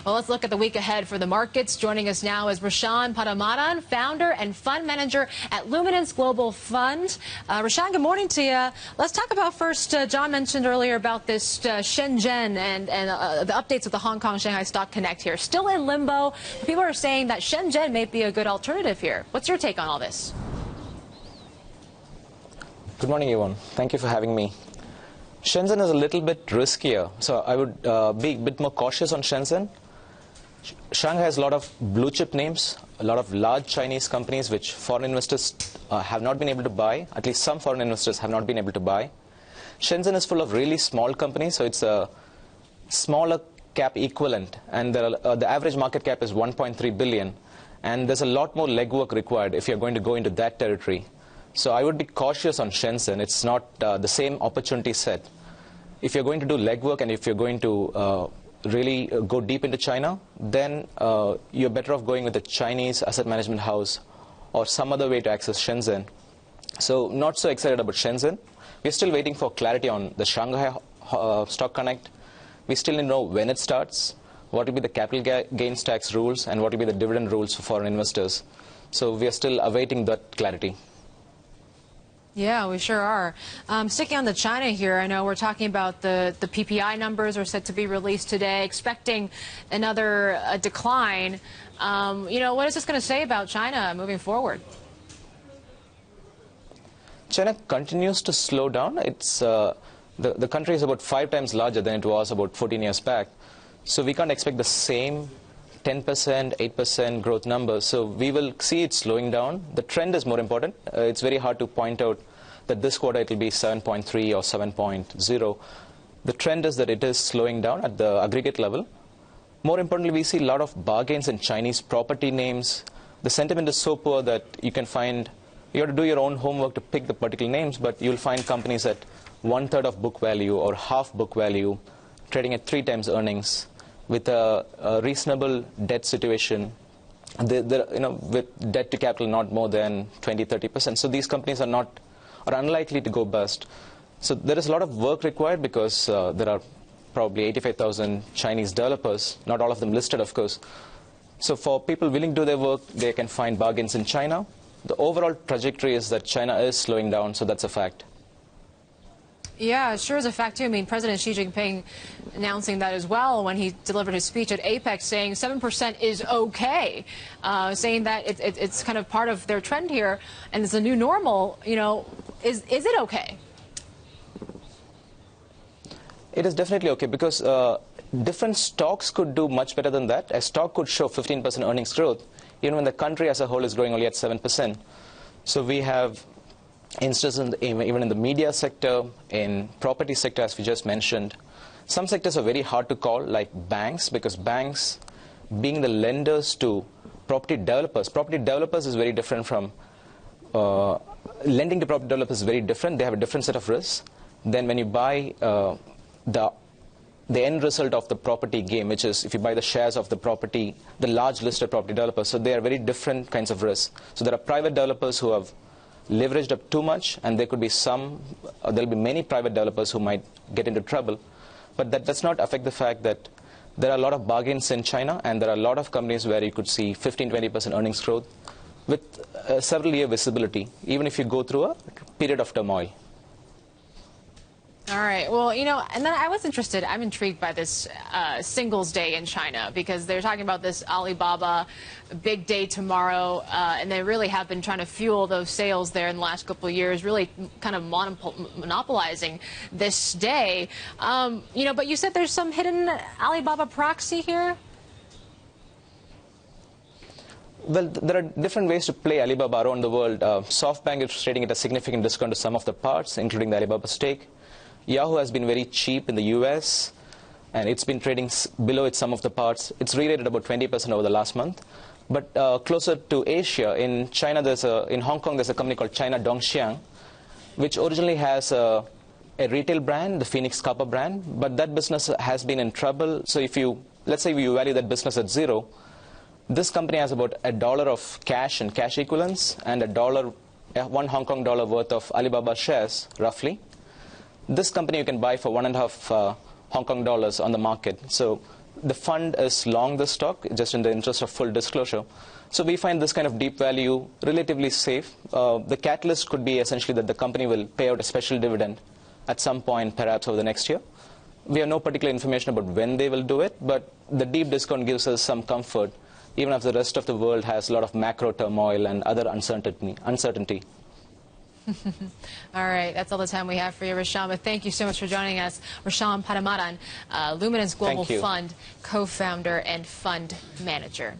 Well, let's look at the week ahead for the markets. Joining us now is Roshan Padmanabhan, founder and fund manager at Luminance Global Fund. Roshan, good morning to you. Let's talk about first, John mentioned earlier about this Shenzhen and the updates of the Hong Kong Shanghai Stock Connect here. Still in limbo. People are saying that Shenzhen may be a good alternative here. What's your take on all this? Good morning, Yvonne. Thank you for having me. Shenzhen is a little bit riskier, so I would be a bit more cautious on Shenzhen. Shanghai has a lot of blue chip names, a lot of large Chinese companies which foreign investors have not been able to buy, at least some foreign investors have not been able to buy. Shenzhen is full of really small companies, so it's a smaller cap equivalent, and the average market cap is 1.3 billion, and there's a lot more legwork required if you're going to go into that territory. So I would be cautious on Shenzhen. It's not the same opportunity set. If you're going to do legwork and if you're going to really go deep into China, then you're better off going with a Chinese asset management house or some other way to access Shenzhen. So not so excited about Shenzhen. We're still waiting for clarity on the Shanghai Stock Connect. We still need to know when it starts, what will be the capital gains tax rules, and what will be the dividend rules for foreign investors. So we are still awaiting that clarity. Yeah, we sure are. Sticking on to China here, I know we're talking about the PPI numbers are set to be released today, expecting another decline. What is this going to say about China moving forward? China continues to slow down. It's the country is about 5 times larger than it was about 14 years back. So we can't expect the same 10%, 8% growth numbers. So we will see it slowing down. The trend is more important. It's very hard to point out that this quarter it will be 7.3 or 7.0. The trend is that it is slowing down at the aggregate level. More importantly, we see a lot of bargains in Chinese property names. The sentiment is so poor that you have to do your own homework to pick the particular names, but you'll find companies at 1/3 of book value or half book value, trading at 3 times earnings, with a reasonable debt situation, with debt to capital not more than 20-30%. So these companies are unlikely to go bust. So there is a lot of work required because there are probably 85,000 Chinese developers, not all of them listed, of course. So for people willing to do their work, they can find bargains in China. The overall trajectory is that China is slowing down, so that's a fact. Yeah, it sure is a fact, too. I mean, President Xi Jinping announcing that as well when he delivered his speech at APEC, saying 7% is okay, saying that it's kind of part of their trend here, and it's a new normal. Is it okay? It is definitely okay because different stocks could do much better than that. A stock could show 15% earnings growth, even when the country as a whole is growing only at 7%. So we have instances even in the media sector, in property sector, as we just mentioned. Some sectors are very hard to call, like banks, because banks, being the lenders to property developers is very different from lending to property developers is very different. They have a different set of risks than when you buy the end result of the property game, which is if you buy the shares of the property, the large listed property developers. So they are very different kinds of risks. So there are private developers who have leveraged up too much, and there could be there'll be many private developers who might get into trouble. But that does not affect the fact that there are a lot of bargains in China, and there are a lot of companies where you could see 15-20% earnings growth with several year visibility, even if you go through a period of turmoil. All right. Well, and then I was interested. I'm intrigued by this Singles Day in China because they're talking about this Alibaba big day tomorrow, and they really have been trying to fuel those sales there in the last couple of years, really kind of monopolizing this day. But you said there's some hidden Alibaba proxy here? Well, there are different ways to play Alibaba around the world. SoftBank is trading at a significant discount to some of the parts, including the Alibaba stake. Yahoo has been very cheap in the US, and it's been trading below its sum of the parts. It's re-rated about 20% over the last month. But closer to Asia, in China, in Hong Kong, there's a company called China Dongxiang, which originally has a retail brand, the Phoenix Copper brand, but that business has been in trouble. So let's say you value that business at zero, this company has about $1 of cash and cash equivalents and $1 Hong Kong dollar worth of Alibaba shares, roughly. This company you can buy for 1.5 Hong Kong dollars on the market. So The fund is long the stock, just in the interest of full disclosure. So we find this kind of deep value relatively safe. The catalyst could be essentially that the company will pay out a special dividend at some point, perhaps over the next year. We have no particular information about when they will do it, but the deep discount gives us some comfort, even if the rest of the world has a lot of macro turmoil and other uncertainty. All right, that's all the time we have for you, Resham. But thank you so much for joining us. Resham Padmanabhan, Luminance Global Fund co-founder and fund manager.